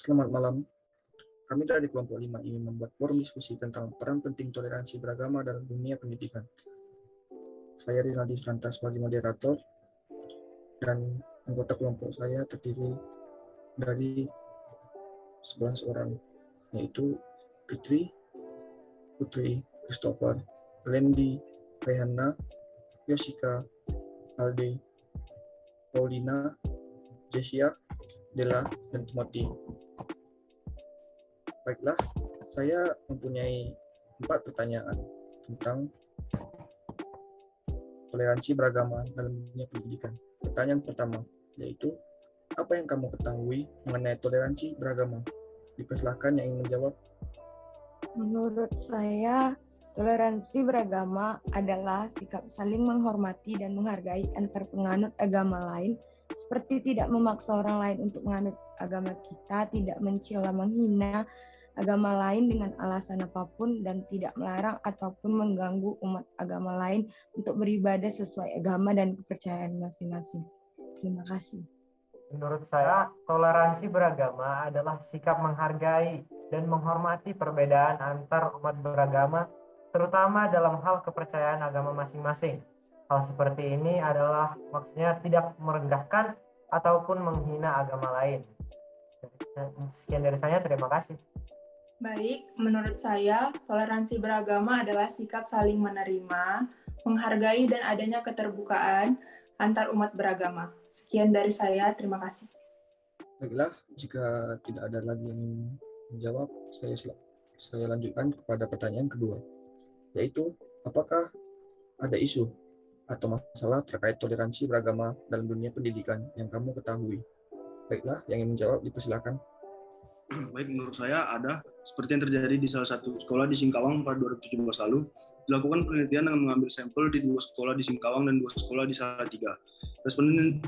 Selamat malam. Kami dari kelompok 5 ingin membuat forum diskusi tentang peran penting toleransi beragama dalam dunia pendidikan. Saya Rinaldi Franta sebagai moderator, dan anggota kelompok saya terdiri dari 11 orang, yaitu Fitri, Putri, Christopher, Lendi, Rehana, Yoshika, Alde, Paulina, Jessia, Della, dan Timothy. Baiklah, saya mempunyai 4 pertanyaan tentang toleransi beragama dalam dunia pendidikan. Pertanyaan pertama, yaitu apa yang kamu ketahui mengenai toleransi beragama? Dipersilahkan yang ingin menjawab. Menurut saya, toleransi beragama adalah sikap saling menghormati dan menghargai antar penganut agama lain, seperti tidak memaksa orang lain untuk menganut agama kita, tidak mencela menghina agama lain dengan alasan apapun, dan tidak melarang ataupun mengganggu umat agama lain untuk beribadah sesuai agama dan kepercayaan masing-masing. Terima kasih. Menurut saya, toleransi beragama adalah sikap menghargai dan menghormati perbedaan antar umat beragama, terutama dalam hal kepercayaan agama masing-masing. Hal seperti ini adalah maksudnya tidak merendahkan ataupun menghina agama lain. Sekian dari saya, terima kasih. Baik, menurut saya, toleransi beragama adalah sikap saling menerima, menghargai, dan adanya keterbukaan antar umat beragama. Sekian dari saya, terima kasih. Baiklah, jika tidak ada lagi yang menjawab, saya lanjutkan kepada pertanyaan kedua, yaitu apakah ada isu atau masalah terkait toleransi beragama dalam dunia pendidikan yang kamu ketahui? Baiklah, yang ingin menjawab dipersilakan. Baik, menurut saya ada, seperti yang terjadi di salah satu sekolah di Singkawang pada 2017 lalu, dilakukan penelitian dengan mengambil sampel di 2 sekolah di Singkawang dan 2 sekolah di Salatiga.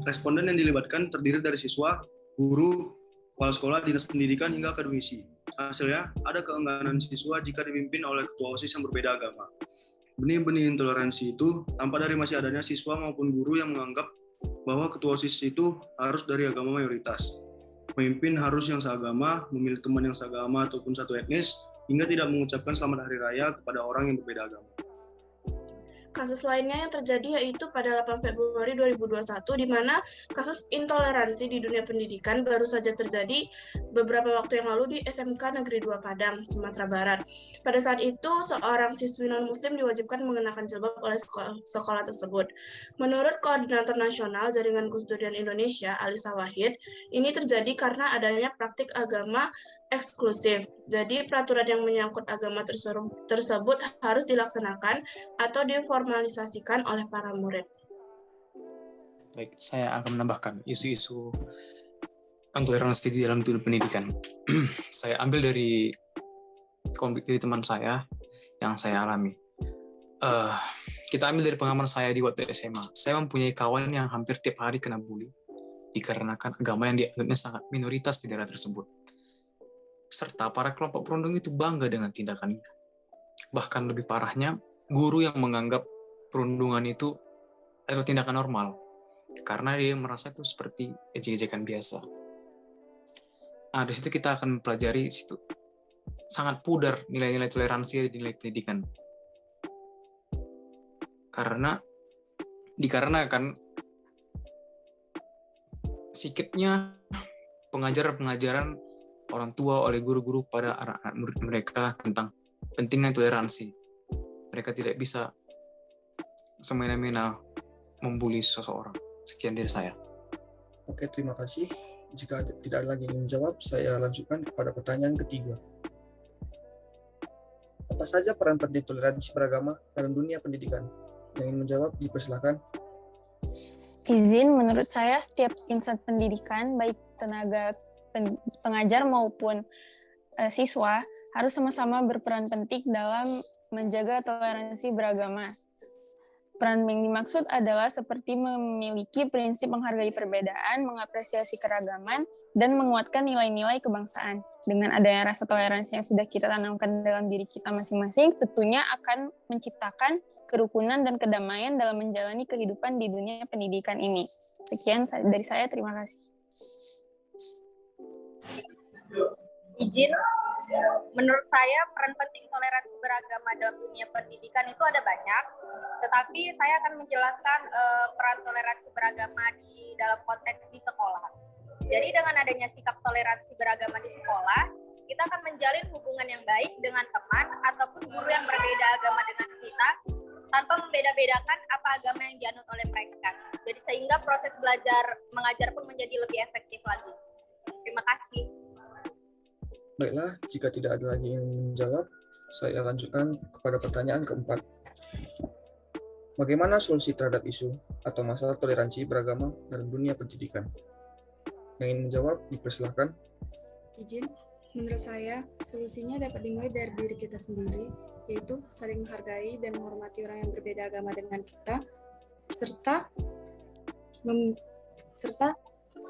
Responden yang dilibatkan terdiri dari siswa, guru, kepala sekolah, dinas pendidikan, hingga akademisi. Hasilnya, ada keengganan siswa jika dipimpin oleh ketua OSIS yang berbeda agama. Benih-benih intoleransi itu tampak dari masih adanya siswa maupun guru yang menganggap bahwa ketua OSIS itu harus dari agama mayoritas. Pemimpin harus yang seagama, memilih teman yang seagama ataupun satu etnis, hingga tidak mengucapkan selamat hari raya kepada orang yang berbeda agama. Kasus lainnya yang terjadi yaitu pada 8 Februari 2021, di mana kasus intoleransi di dunia pendidikan baru saja terjadi beberapa waktu yang lalu di SMK Negeri 2 Padang, Sumatera Barat. Pada saat itu, seorang siswi non-muslim diwajibkan mengenakan jilbab oleh sekolah tersebut. Menurut Koordinator Nasional Jaringan Gus Durian Indonesia, Alisa Wahid, ini terjadi karena adanya praktik agama eksklusif. Jadi peraturan yang menyangkut agama tersebut harus dilaksanakan atau diformalisasikan oleh para murid. Baik, saya akan menambahkan isu-isu intoleransi di dalam dunia pendidikan. Saya ambil dari teman saya yang saya alami. Kita ambil dari pengalaman saya di waktu SMA. Saya mempunyai kawan yang hampir tiap hari kena bully dikarenakan agama yang dianggapnya sangat minoritas di daerah tersebut. Serta para kelompok perundung itu bangga dengan tindakannya. Bahkan lebih parahnya, guru yang menganggap perundungan itu adalah tindakan normal, karena dia merasa itu seperti ejek-ejekan biasa. Nah, di situ kita akan mempelajari situ sangat pudar nilai-nilai toleransi di nilai pendidikan. Dikarenakan sikapnya pengajaran orang tua oleh guru-guru pada anak-anak murid mereka tentang pentingnya toleransi. Mereka tidak bisa semena-mena membuli seseorang. Sekian dari saya. Oke, terima kasih. Jika tidak ada lagi yang menjawab, saya lanjutkan kepada pertanyaan ketiga. Apa saja peran penting toleransi beragama dalam dunia pendidikan? Yang ingin menjawab, dipersilahkan. Izin, menurut saya setiap insan pendidikan, baik tenaga pengajar maupun siswa, harus sama-sama berperan penting dalam menjaga toleransi beragama. Peran yang dimaksud adalah seperti memiliki prinsip menghargai perbedaan, mengapresiasi keragaman, dan menguatkan nilai-nilai kebangsaan. Dengan adanya rasa toleransi yang sudah kita tanamkan dalam diri kita masing-masing, tentunya akan menciptakan kerukunan dan kedamaian dalam menjalani kehidupan di dunia pendidikan ini. Sekian dari saya, terima kasih. Izin, menurut saya peran penting toleransi beragama dalam dunia pendidikan itu ada banyak, tetapi saya akan menjelaskan peran toleransi beragama di dalam konteks di sekolah. Jadi dengan adanya sikap toleransi beragama di sekolah, kita akan menjalin hubungan yang baik dengan teman ataupun guru yang berbeda agama dengan kita, tanpa membeda-bedakan apa agama yang dianut oleh mereka. Jadi sehingga proses belajar mengajar pun menjadi lebih efektif lagi. Terima kasih. Baiklah, jika tidak ada lagi yang menjawab, saya lanjutkan kepada pertanyaan keempat. Bagaimana solusi terhadap isu atau masalah toleransi beragama dalam dunia pendidikan? Yang ingin menjawab, dipersilahkan. Izin, menurut saya, solusinya dapat dimulai dari diri kita sendiri, yaitu saling menghargai dan menghormati orang yang berbeda agama dengan kita, serta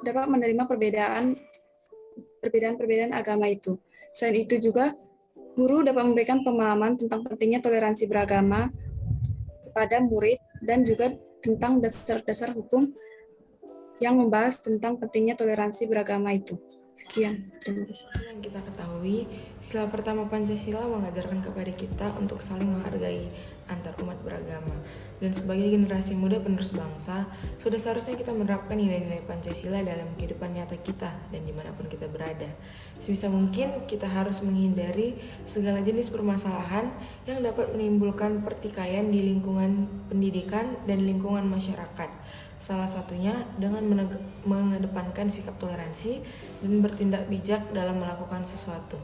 dapat menerima perbedaan agama itu. Selain itu juga, guru dapat memberikan pemahaman tentang pentingnya toleransi beragama kepada murid dan juga tentang dasar-dasar hukum yang membahas tentang pentingnya toleransi beragama itu. Sekian, terima kasih. Yang kita ketahui, sila pertama Pancasila mengajarkan kepada kita untuk saling menghargai antar umat beragama. Dan sebagai generasi muda penerus bangsa, sudah seharusnya kita menerapkan nilai-nilai Pancasila dalam kehidupan nyata kita dan dimanapun kita berada. Sebisa mungkin kita harus menghindari segala jenis permasalahan yang dapat menimbulkan pertikaian di lingkungan pendidikan dan lingkungan masyarakat. Salah satunya dengan mengedepankan sikap toleransi dan bertindak bijak dalam melakukan sesuatu.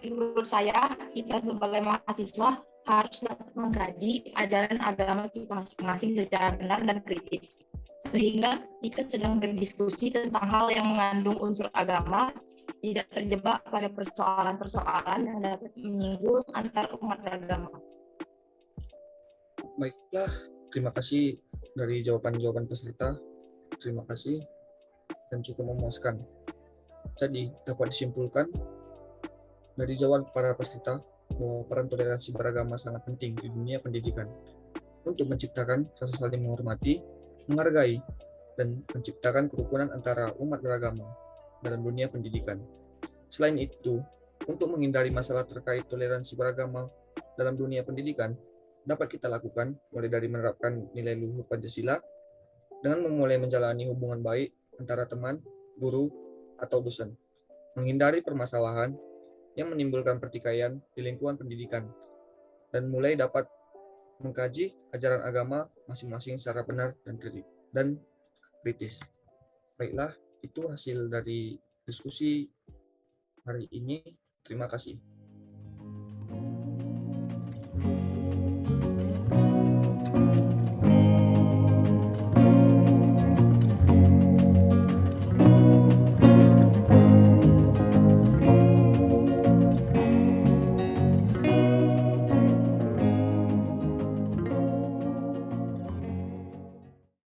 Menurut saya, kita sebagai mahasiswa harus dapat mengkaji ajaran agama kita masing-masing secara benar dan kritis. Sehingga jika sedang berdiskusi tentang hal yang mengandung unsur agama, tidak terjebak pada persoalan-persoalan yang dapat menyinggung antar umat beragama. Baiklah, terima kasih dari jawaban-jawaban peserta. Terima kasih dan cukup memuaskan. Jadi, dapat disimpulkan dari jawaban para peserta bahwa peran toleransi beragama sangat penting di dunia pendidikan untuk menciptakan rasa saling menghormati, menghargai, dan menciptakan kerukunan antara umat beragama dalam dunia pendidikan. Selain itu, untuk menghindari masalah terkait toleransi beragama dalam dunia pendidikan, dapat kita lakukan mulai dari menerapkan nilai luhur Pancasila dengan memulai menjalani hubungan baik antara teman, guru, atau dosen, menghindari permasalahan yang menimbulkan pertikaian di lingkungan pendidikan, dan mulai dapat mengkaji ajaran agama masing-masing secara benar dan kritis. Baiklah, itu hasil dari diskusi hari ini. Terima kasih.